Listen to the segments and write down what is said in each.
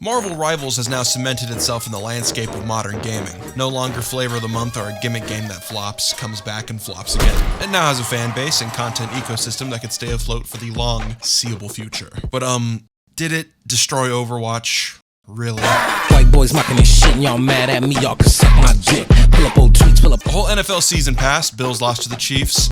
Marvel Rivals has now cemented itself in the landscape of modern gaming. No longer flavor of the month or a gimmick game that flops, comes back and flops again. It now has a fan base and content ecosystem that could stay afloat for the long, seeable future. But did it destroy Overwatch? Really? White boys mocking this shit and y'all mad at me, y'all can suck my dick. Pull up old tweets, pull up. The whole NFL season passed, Bills lost to the Chiefs.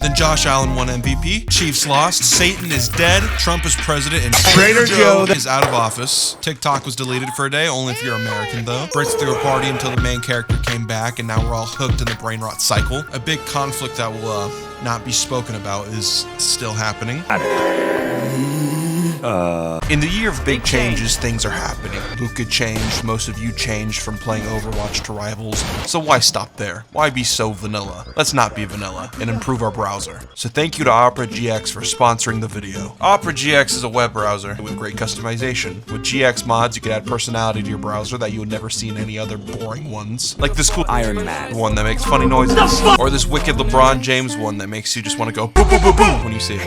Then Josh Allen won MVP, Chiefs lost, Satan is dead, Trump is president, and Trader Joe is out of office. TikTok was deleted for a day, only if you're American though. Brits threw a party until the main character came back, and now we're all hooked in the brain rot cycle. A big conflict that will not be spoken about is still happening. In the year of big changes, things are happening. Luka changed, most of you changed from playing Overwatch to Rivals, so why stop there? Why be so vanilla? Let's not be vanilla, and improve our browser. So thank you to Opera GX for sponsoring the video. Opera GX is a web browser with great customization. With GX mods, you can add personality to your browser that you would never see in any other boring ones. Like this cool Iron Man one that makes funny noises, or this wicked LeBron James one that makes you just want to go boom boom boom boom when you see it.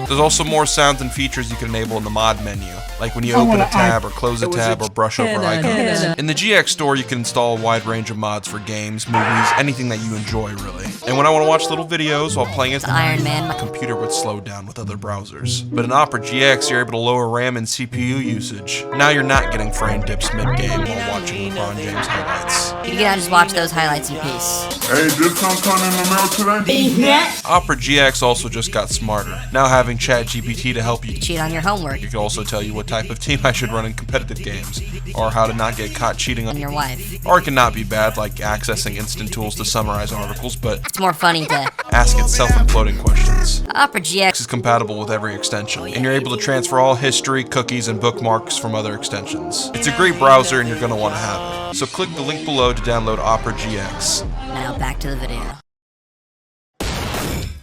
There's also more sounds and features you can enable in the mod menu, like when you open a tab or close a tab or brush over icons. In the GX store, you can install a wide range of mods for games, movies, anything that you enjoy, really. And when I want to watch little videos while playing as Iron Man, my computer would slow down with other browsers. But in Opera GX, you're able to lower RAM and CPU usage. Now you're not getting frame dips mid-game while watching LeBron James highlights. You can just watch those highlights in peace. Hey, did something in the mail today? Opera GX also just got smarter, now having ChatGPT to help you cheat on your homework. It can also tell you what type of team I should run in competitive games, or how to not get caught cheating on your wife. Or it can not be bad, like accessing instant tools to summarize articles, but it's more funny to ask it self-imploding questions. Opera GX is compatible with every extension, and you're able to transfer all history, cookies, and bookmarks from other extensions. It's a great browser, and you're going to want to have it. So click the link below to download Opera GX. Now back to the video.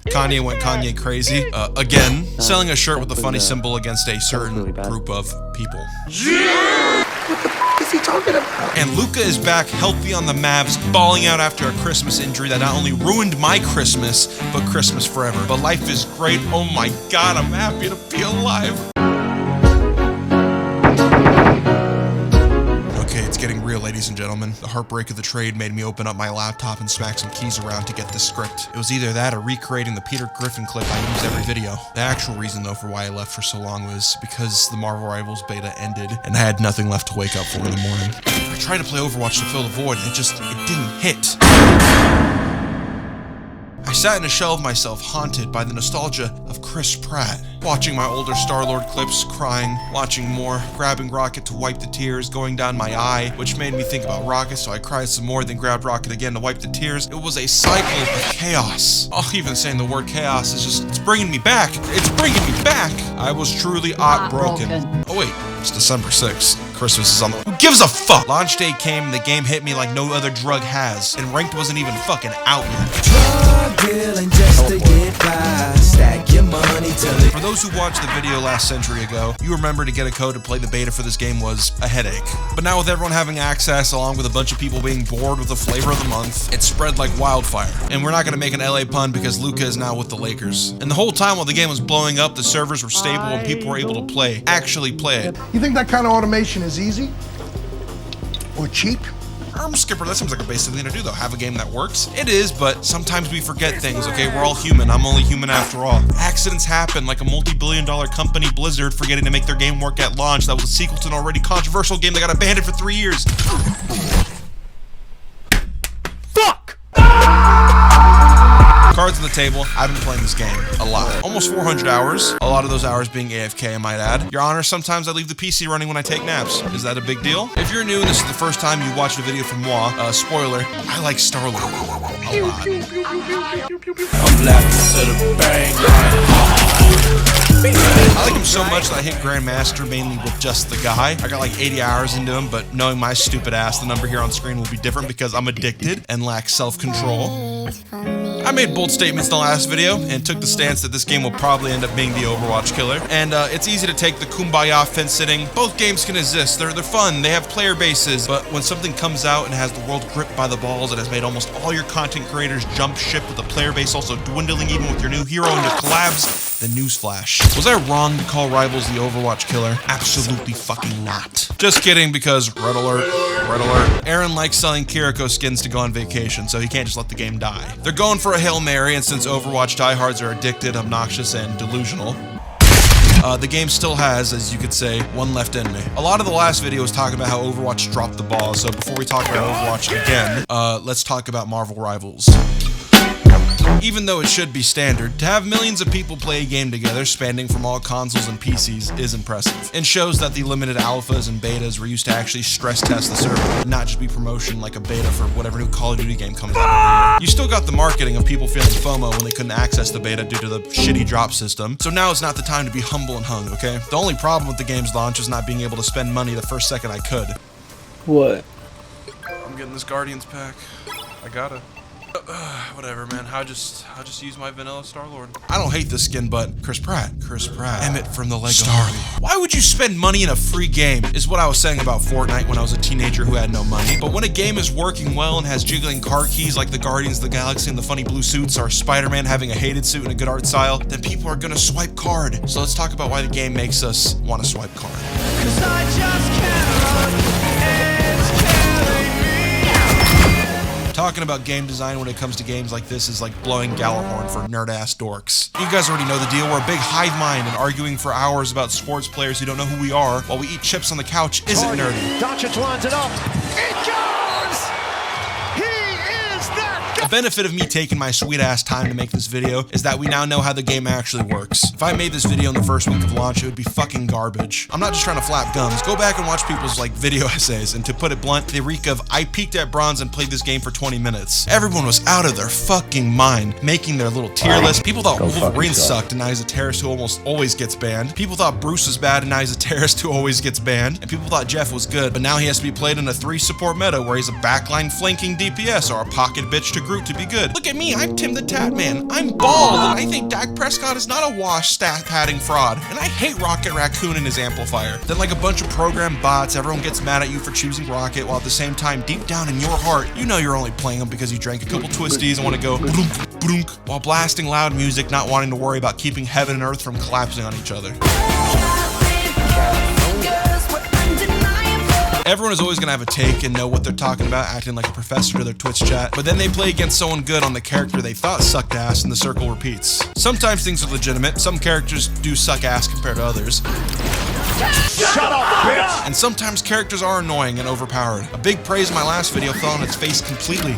Kanye went Kanye crazy, again, selling a shirt with a funny symbol against a certain group of people. What the f is he talking about? And Luka is back healthy on the Mavs, balling out after a Christmas injury that not only ruined my Christmas, but Christmas forever. But life is great, oh my god, I'm happy to be alive. Getting real, ladies and gentlemen. The heartbreak of the trade made me open up my laptop and smack some keys around to get this script. It was either that or recreating the Peter Griffin clip I use every video. The actual reason, though, for why I left for so long was because the Marvel Rivals beta ended and I had nothing left to wake up for in the morning. I tried to play Overwatch to fill the void and it didn't hit. I sat in a shell of myself, haunted by the nostalgia of Chris Pratt. Watching my older Star-Lord clips, crying, watching more, grabbing Rocket to wipe the tears going down my eye, which made me think about Rocket, so I cried some more, then grabbed Rocket again to wipe the tears. It was a cycle of chaos. Oh, even saying the word chaos is just, it's bringing me back. It's bringing me back. I was truly broken. Oh wait, it's December 6th. Christmas is on the... Who gives a fuck? Launch day came and the game hit me like no other drug has, and ranked wasn't even fucking out yet. Drug dealing just to get by, stack your money till it... For those who watched the video last century ago, you remember to get a code to play the beta for this game was a headache. But now with everyone having access, along with a bunch of people being bored with the flavor of the month, it spread like wildfire. And we're not gonna make an LA pun because Luka is now with the Lakers. And the whole time while the game was blowing up, the servers were stable and people were able to actually play it. You think that kind of automation is easy? Or cheap? Skipper, that seems like a basic thing to do though, have a game that works. It is, but sometimes we forget things, okay? We're all human, I'm only human after all. Accidents happen, like a multi-billion-dollar company, Blizzard, forgetting to make their game work at launch. That was a sequel to an already controversial game that got abandoned for 3 years. Fuck! Cards on the table, I've been playing this game a lot. Almost 400 hours, a lot of those hours being AFK, I might add. Your Honor, sometimes I leave the PC running when I take naps. Is that a big deal? If you're new and this is the first time you watched a video from moi, spoiler, I like Star-Lord a lot. I'm laughing to the bang. I like him so much that I hit Grandmaster mainly with just the guy. I got like 80 hours into him, but knowing my stupid ass, the number here on screen will be different because I'm addicted and lack self-control. I made bold statements in the last video and took the stance that this game will probably end up being the Overwatch killer. And it's easy to take the kumbaya fence sitting. Both games can exist. They're fun. They have player bases. But when something comes out and has the world gripped by the balls, it has made almost all your content creators jump ship with the player base also dwindling even with your new hero and your collabs, Then newsflash. Was I wrong to call Rivals the Overwatch killer? Absolutely fucking not. Just kidding, because red alert, red alert. Aaron likes selling Kiriko skins to go on vacation, so he can't just let the game die. They're going for a Hail Mary, and since Overwatch diehards are addicted, obnoxious, and delusional, the game still has, as you could say, one left enemy. A lot of the last video was talking about how Overwatch dropped the ball, so before we talk about Overwatch again, let's talk about Marvel Rivals. Even though it should be standard, to have millions of people play a game together, spanning from all consoles and PCs, is impressive, and shows that the limited alphas and betas were used to actually stress test the server, not just be promotion like a beta for whatever new Call of Duty game comes out every year. You still got the marketing of people feeling FOMO when they couldn't access the beta due to the shitty drop system, so now is not the time to be humble and hung, okay? The only problem with the game's launch is not being able to spend money the first second I could. What? I'm getting this Guardians pack. I gotta. Whatever, man. I'll just use my vanilla Star-Lord. I don't hate this skin, but Chris Pratt. Emmett from the Lego Star-Lord. Why would you spend money in a free game, is what I was saying about Fortnite when I was a teenager who had no money. But when a game is working well and has jiggling car keys like the Guardians of the Galaxy and the funny blue suits, or Spider-Man having a hated suit and a good art style, then people are gonna swipe card. So let's talk about why the game makes us want to swipe card. Talking about game design when it comes to games like this is like blowing Gallahorn for nerd-ass dorks. You guys already know the deal. We're a big hive mind, and arguing for hours about sports players who don't know who we are while we eat chips on the couch isn't nerdy. Doncic lines it up. It goes! He is that guy! The benefit of me taking my sweet-ass time to make this video is that we now know how the game actually works. If I made this video in the first week of launch, it would be fucking garbage. I'm not just trying to flap gums. Go back and watch people's like video essays, and to put it blunt, they reek of I peaked at bronze and played this game for 20 minutes. Everyone was out of their fucking mind, making their little tier list. People thought Wolverine sucked, and now he's a terrorist who almost always gets banned. People thought Bruce was bad, and now he's a terrorist who always gets banned. And people thought Jeff was good, but now he has to be played in a 3 support meta where he's a backline flanking DPS or a pocket bitch to Groot to be good. Look at me, I'm Tim the Tat Man. I'm bald, and I think Dak Prescott is not a wash stat padding fraud. And I hate Rocket Raccoon and his amplifier. Then like a bunch of programmed bots, everyone gets mad at you for choosing Rocket, while at the same time, deep down in your heart, you know you're only playing him because you drank a couple twisties and want to go broonk, broonk, while blasting loud music, not wanting to worry about keeping heaven and earth from collapsing on each other. Everyone is always going to have a take and know what they're talking about, acting like a professor to their Twitch chat, but then they play against someone good on the character they thought sucked ass and the circle repeats. Sometimes things are legitimate, some characters do suck ass compared to others. Shut up, bitch! And sometimes characters are annoying and overpowered. A big praise in my last video fell on its face completely.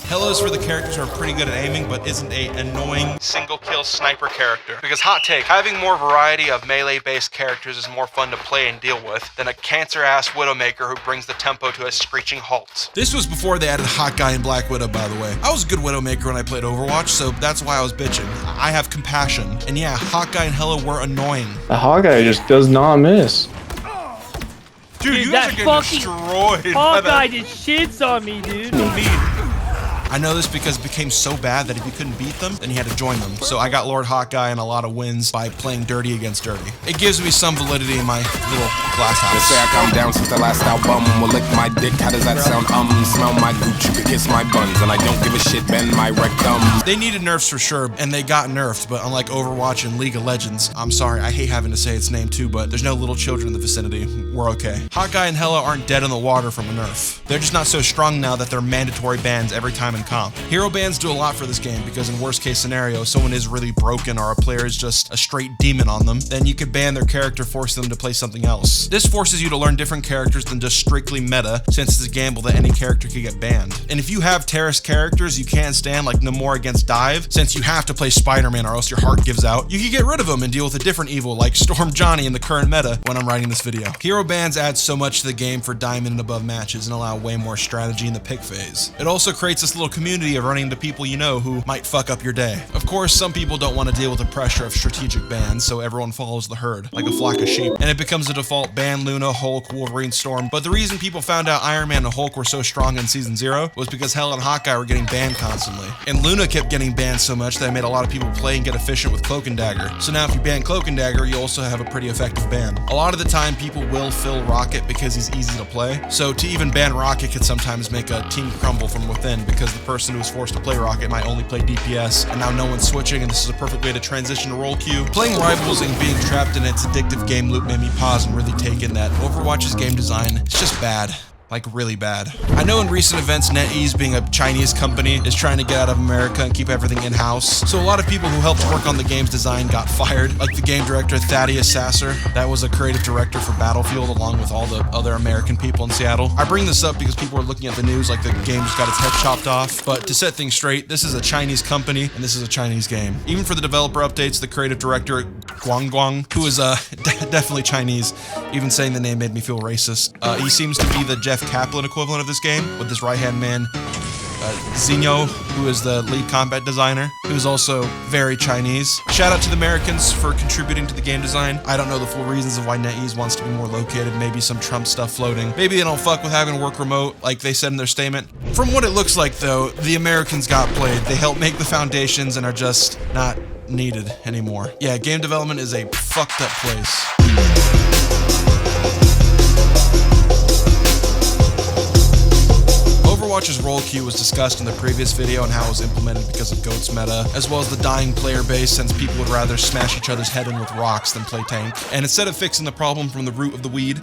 Hello's for the characters who are pretty good at aiming, but isn't a annoying single-kill sniper character. Because hot take, having more variety of melee-based characters is more fun to play and deal with than a cancer-ass Widowmaker who brings the tempo to a screeching halt. This was before they added Hot Guy and Black Widow, by the way. I was a good Widowmaker when I played Overwatch, so that's why I was bitching. I have compassion. And yeah, Hot Guy and Hello were annoying. The Hawkeye just does not miss. Dude, you guys are getting destroyed. Hawkeye just shits on me, dude. I know this because it became so bad that if you couldn't beat them, then you had to join them. So I got Lord Hawkeye and a lot of wins by playing dirty against dirty. It gives me some validity in my little glass house. They say I calm down since the last album. Will lick my dick, how does that sound? Smell my gooch, you can kiss my buns. And I don't give a shit, bend my rectum. They needed nerfs for sure, and they got nerfed, but unlike Overwatch and League of Legends, I'm sorry, I hate having to say its name too, but there's no little children in the vicinity. We're okay. Hawkeye and Hela aren't dead in the water from a nerf. They're just not so strong now that they're mandatory bans every time in comp. Hero bans do a lot for this game because in worst case scenario, if someone is really broken or a player is just a straight demon on them, then you could ban their character, forcing them to play something else. This forces you to learn different characters than just strictly meta, since it's a gamble that any character could get banned. And if you have terrorist characters you can't stand, like Namor against Dive, since you have to play Spider-Man or else your heart gives out, you can get rid of them and deal with a different evil like Storm Johnny in the current meta when I'm writing this video. Hero bans add so much to the game for diamond and above matches and allow way more strategy in the pick phase. It also creates this little community of running into people you know who might fuck up your day. Of course, some people don't want to deal with the pressure of strategic bans, so everyone follows the herd, like a flock of sheep, and it becomes a default ban Luna, Hulk, Wolverine, Storm, but the reason people found out Iron Man and Hulk were so strong in Season 0 was because Hell and Hawkeye were getting banned constantly. And Luna kept getting banned so much that it made a lot of people play and get efficient with Cloak and Dagger. So now if you ban Cloak and Dagger, you also have a pretty effective ban. A lot of the time, people will fill Rocket because he's easy to play. So to even ban Rocket could sometimes make a team crumble from within because the person who was forced to play Rocket might only play DPS, and now no one's switching, and this is a perfect way to transition to role queue. Playing Rivals and being trapped in its addictive game loop made me pause and really take in that Overwatch's game design is just bad. Like, really bad. I know in recent events, NetEase, being a Chinese company, is trying to get out of America and keep everything in-house. So a lot of people who helped work on the game's design got fired, like the game director Thaddeus Sasser. That was a creative director for Battlefield, along with all the other American people in Seattle. I bring this up because people are looking at the news like the game just got its head chopped off. But to set things straight, this is a Chinese company, and this is a Chinese game. Even for the developer updates, the creative director, Guang, who is definitely Chinese, even saying the name made me feel racist. He seems to be the Jeff Kaplan equivalent of this game, with this right-hand man, Zinho, who is the lead combat designer, who's also very Chinese. Shout out to the Americans for contributing to the game design. I don't know the full reasons of why NetEase wants to be more located, maybe some Trump stuff floating. Maybe they don't fuck with having to work remote, like they said in their statement. From what it looks like, though, the Americans got played. They helped make the foundations and are just not needed anymore. Yeah, game development is a fucked up place. Overwatch's role queue was discussed in the previous video and how it was implemented because of GOAT's meta, as well as the dying player base since people would rather smash each other's head in with rocks than play tank. And instead of fixing the problem from the root of the weed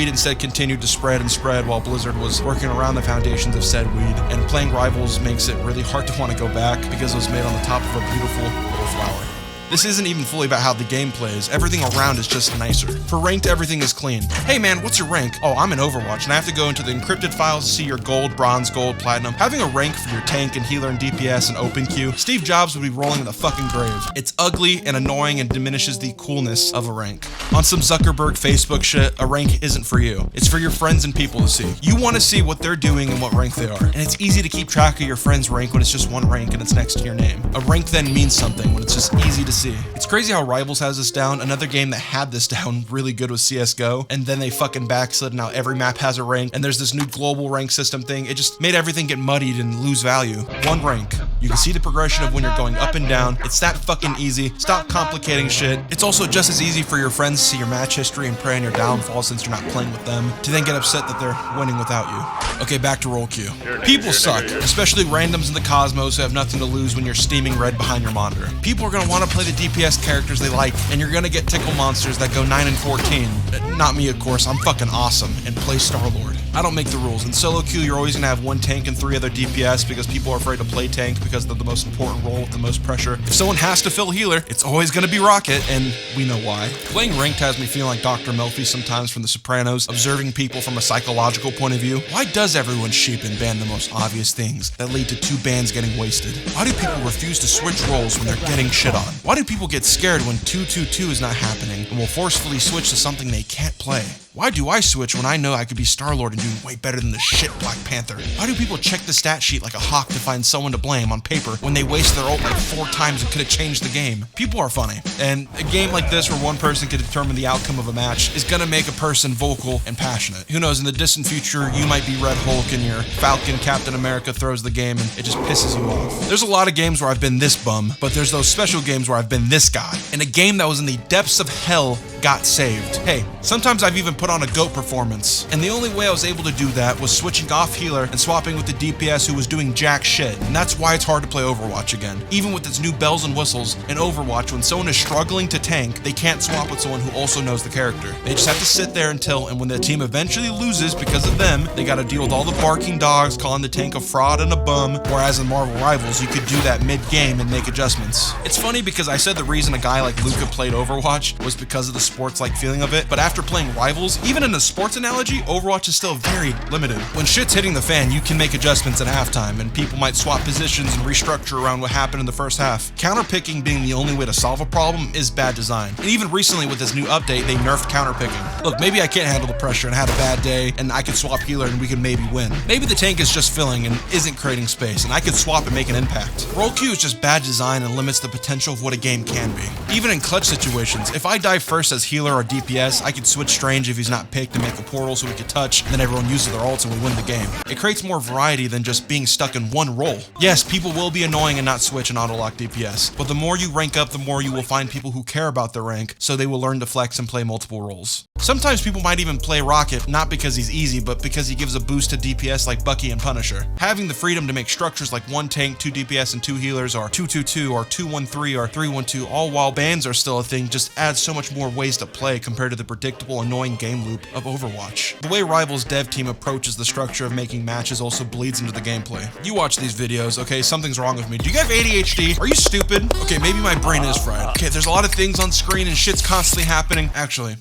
instead continued to spread and spread while Blizzard was working around the foundations of said weed. And playing Rivals makes it really hard to want to go back because it was made on the top of a beautiful little flower. This isn't even fully about how the game plays, everything around is just nicer. For ranked, everything is clean. Hey man, what's your rank? Oh, I'm in Overwatch, and I have to go into the encrypted files to see your gold, bronze, gold, platinum. Having a rank for your tank and healer and DPS and open queue, Steve Jobs would be rolling in the fucking grave. It's ugly and annoying and diminishes the coolness of a rank. On some Zuckerberg Facebook shit, a rank isn't for you. It's for your friends and people to see. You want to see what they're doing and what rank they are. And it's easy to keep track of your friend's rank when it's just one rank and it's next to your name. A rank then means something when it's just easy to see. It's crazy how Rivals has this down. Another game that had this down really good was CSGO, and then they fucking backslid. Now every map has a rank, and there's this new global rank system thing. It just made everything get muddied and lose value. One rank. You can see the progression of when you're going up and down. It's that fucking easy. Stop complicating shit. It's also just as easy for your friends to see your match history and prey on your downfall since you're not playing with them, to then get upset that they're winning without you. Okay, back to role queue. People suck, especially randoms in the cosmos who have nothing to lose when you're steaming red behind your monitor. People are gonna want to play the DPS characters they like, and you're gonna get tickle monsters that go 9 and 14. Not me, of course. I'm fucking awesome and play Star-Lord. I don't make the rules. In solo queue, you're always gonna have one tank and 3 other DPS because people are afraid to play tank because they're the most important role with the most pressure. If someone has to fill healer, it's always gonna be Rocket, and we know why. Playing ranked has me feeling like Dr. Melfi sometimes from The Sopranos, observing people from a psychological point of view. Why does everyone sheep and ban the most obvious things that lead to 2 bands getting wasted? Why do people refuse to switch roles when they're getting shit on? Why do people get scared when 2-2-2 is not happening and will forcefully switch to something they can't play? Why do I switch when I know I could be Star-Lord and doing way better than the shit Black Panther? Why do people check the stat sheet like a hawk to find someone to blame on paper when they waste their ult like 4 times and could have changed the game? People are funny, and a game like this where one person can determine the outcome of a match is gonna make a person vocal and passionate. Who knows, in the distant future, you might be Red Hulk and your Falcon Captain America throws the game and it just pisses you off. There's a lot of games where I've been this bum, but there's those special games where I've been this guy. And a game that was in the depths of hell got saved. Hey, sometimes I've even put on a GOAT performance, and the only way I was able to do that was switching off healer and swapping with the DPS who was doing jack shit, and that's why it's hard to play Overwatch again. Even with its new bells and whistles, in Overwatch, when someone is struggling to tank, they can't swap with someone who also knows the character. They just have to sit there until, and when the team eventually loses because of them, they gotta deal with all the barking dogs calling the tank a fraud and a bum, whereas in Marvel Rivals, you could do that mid-game and make adjustments. It's funny because I said the reason a guy like Luca played Overwatch was because of the sports-like feeling of it, but after playing Rivals, even in a sports analogy, Overwatch is still very limited. When shit's hitting the fan, you can make adjustments at halftime, and people might swap positions and restructure around what happened in the first half. Counterpicking being the only way to solve a problem is bad design. And even recently with this new update, they nerfed counterpicking. Look, maybe I can't handle the pressure and had a bad day, and I could swap healer and we could maybe win. Maybe the tank is just filling and isn't creating space, and I could swap and make an impact. Role queue is just bad design and limits the potential of what a game can be. Even in clutch situations, if I die first as as healer or DPS, I could switch Strange if he's not picked and make a portal so we could touch, and then everyone uses their ults and we win the game. It creates more variety than just being stuck in one role. Yes, people will be annoying and not switch and auto-lock DPS, but the more you rank up, the more you will find people who care about their rank, so they will learn to flex and play multiple roles. Sometimes people might even play Rocket, not because he's easy, but because he gives a boost to DPS like Bucky and Punisher. Having the freedom to make structures like 1 tank, 2 DPS, and 2 healers, or 2-2-2, or 2-1-3, or 3-1-2, all while bans are still a thing, just adds so much more ways to play compared to the predictable, annoying game loop of Overwatch. The way Rivals dev team approaches the structure of making matches also bleeds into the gameplay. You watch these videos, okay, something's wrong with me. Do you have ADHD? Are you stupid? Okay, maybe my brain is fried. Okay, there's a lot of things on screen and shit's constantly happening. Actually,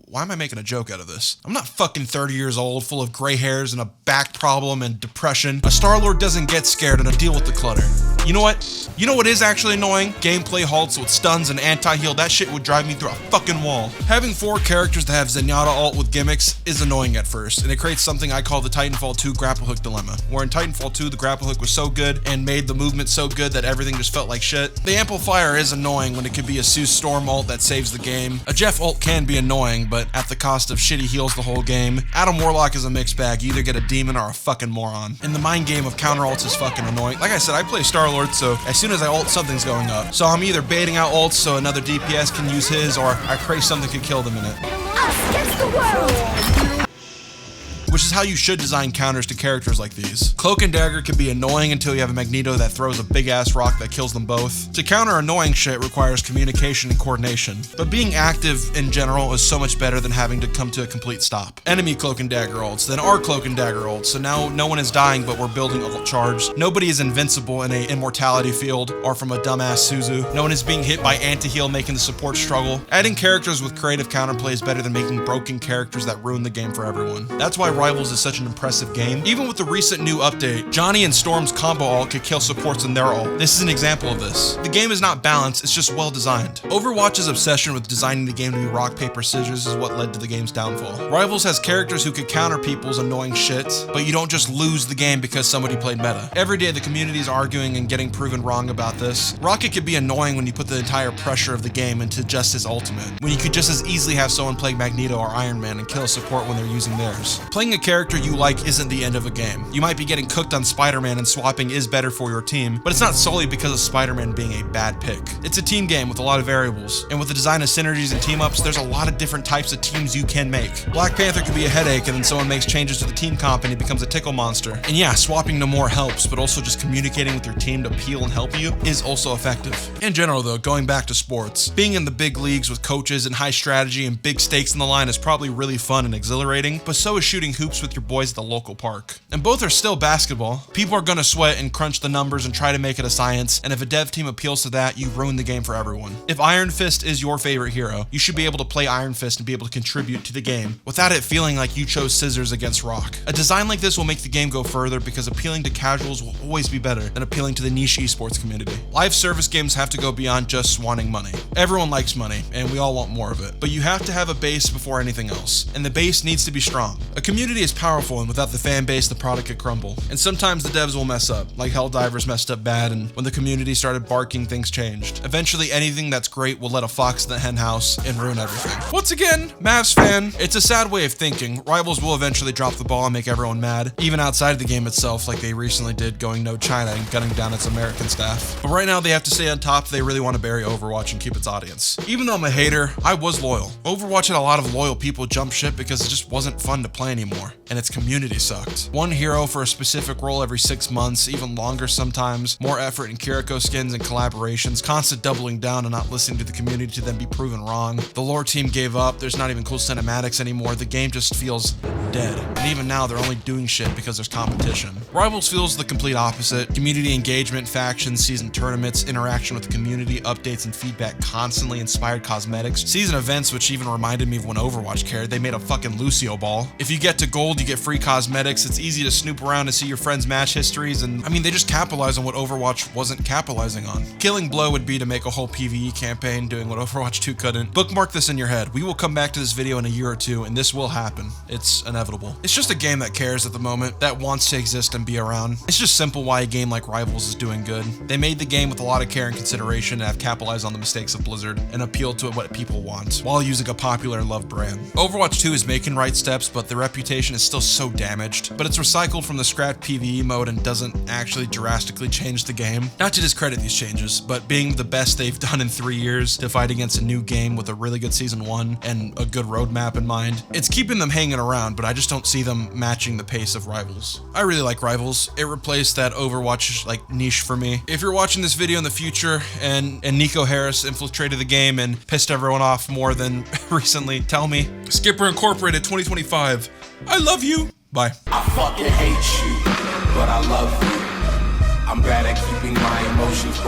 why am I making a joke out of this? I'm not fucking 30 years old, full of gray hairs and a back problem and depression. A Star-Lord doesn't get scared and deal with the clutter. You know what? You know what is actually annoying? Gameplay halts with stuns and anti-heal. That shit would drive me through a fucking wall. Having 4 characters that have Zenyatta ult with gimmicks is annoying at first, and it creates something I call the Titanfall 2 grapple hook dilemma, where in Titanfall 2 the grapple hook was so good and made the movement so good that everything just felt like shit. The amplifier is annoying when it could be a Zeus Storm ult that saves the game. A Jeff ult can be annoying, but at the cost of shitty heals the whole game. Adam Warlock is a mixed bag. You either get a demon or a fucking moron. And the mind game of counter ults is fucking annoying. Like I said, I play Star-Lord, so as soon as I ult, something's going up. So I'm either baiting out ults so another DPS can use his, or I pray something could kill them in it. Us against the world! Which is how you should design counters to characters like these. Cloak and Dagger can be annoying until you have a Magneto that throws a big ass rock that kills them both. To counter annoying shit requires communication and coordination, but being active in general is so much better than having to come to a complete stop. Enemy Cloak and Dagger ults, then our Cloak and Dagger ults, so now no one is dying but we're building ult charge. Nobody is invincible in a immortality field or from a dumbass Suzu. No one is being hit by anti-heal making the support struggle. Adding characters with creative counterplay is better than making broken characters that ruin the game for everyone. That's why Rivals is such an impressive game. Even with the recent new update, Johnny and Storm's combo ult could kill supports in their ult. This is an example of this. The game is not balanced, it's just well designed. Overwatch's obsession with designing the game to be rock, paper, scissors is what led to the game's downfall. Rivals has characters who could counter people's annoying shit, but you don't just lose the game because somebody played meta. Every day the community is arguing and getting proven wrong about this. Rocket could be annoying when you put the entire pressure of the game into just his ultimate, when you could just as easily have someone play Magneto or Iron Man and kill a support when they're using theirs. Playing a character you like isn't the end of a game. You might be getting cooked on Spider-Man and swapping is better for your team, but it's not solely because of Spider-Man being a bad pick. It's a team game with a lot of variables, and with the design of synergies and team-ups, there's a lot of different types of teams you can make. Black Panther could be a headache, and then someone makes changes to the team comp and he becomes a tickle monster. And yeah, swapping no more helps, but also just communicating with your team to peel and help you is also effective. In general though, going back to sports, being in the big leagues with coaches and high strategy and big stakes in the line is probably really fun and exhilarating, but so is shooting hoops with your boys at the local park. And both are still basketball. People are gonna sweat and crunch the numbers and try to make it a science, and if a dev team appeals to that, you ruin the game for everyone. If Iron Fist is your favorite hero, you should be able to play Iron Fist and be able to contribute to the game without it feeling like you chose scissors against rock. A design like this will make the game go further because appealing to casuals will always be better than appealing to the niche esports community. Live service games have to go beyond just wanting money. Everyone likes money, and we all want more of it, but you have to have a base before anything else, and the base needs to be strong. A community is powerful, and without the fan base, the product could crumble. And sometimes the devs will mess up, like Helldivers messed up bad, and when the community started barking, things changed. Eventually, anything that's great will let a fox in the henhouse and ruin everything. Once again, Mavs fan, it's a sad way of thinking. Rivals will eventually drop the ball and make everyone mad, even outside of the game itself, like they recently did going no China and gunning down its American staff. But right now, they have to stay on top if they really want to bury Overwatch and keep its audience. Even though I'm a hater, I was loyal. Overwatch had a lot of loyal people jump ship because it just wasn't fun to play anymore, and its community sucked. One hero for a specific role every 6 months, even longer sometimes, more effort in Kiriko skins and collaborations, constant doubling down and not listening to the community to then be proven wrong. The lore team gave up, there's not even cool cinematics anymore, the game just feels dead. And even now, they're only doing shit because there's competition. Rivals feels the complete opposite. Community engagement, factions, season tournaments, interaction with the community, updates and feedback, constantly inspired cosmetics, season events which even reminded me of when Overwatch cared. They made a fucking Lucio ball. If you get to gold, you get free cosmetics. It's easy to snoop around and see your friends' match histories, and I mean, they just capitalize on what Overwatch wasn't capitalizing on. Killing blow would be to make a whole PvE campaign doing what Overwatch 2 couldn't. Bookmark this in your head. We will come back to this video in a year or two, and this will happen. It's inevitable. It's just a game that cares at the moment, that wants to exist and be around. It's just simple why a game like Rivals is doing good. They made the game with a lot of care and consideration and have capitalized on the mistakes of Blizzard and appealed to what people want, while using a popular and loved brand. Overwatch 2 is making right steps, but the reputation is still so damaged. But it's recycled from the scrapped PvE mode and doesn't actually drastically change the game. Not to discredit these changes, but being the best they've done in 3 years to fight against a new game with a really good Season 1 and a good roadmap in mind, it's keeping them hanging around, but I just don't see them matching the pace of Rivals. I really like Rivals. It replaced that Overwatch like niche for me. If you're watching this video in the future and Nico Harris infiltrated the game and pissed everyone off more than recently, tell me. Skipper Incorporated 2025. I love you. Bye. I fucking hate you, but I love you. I'm bad at keeping my emotions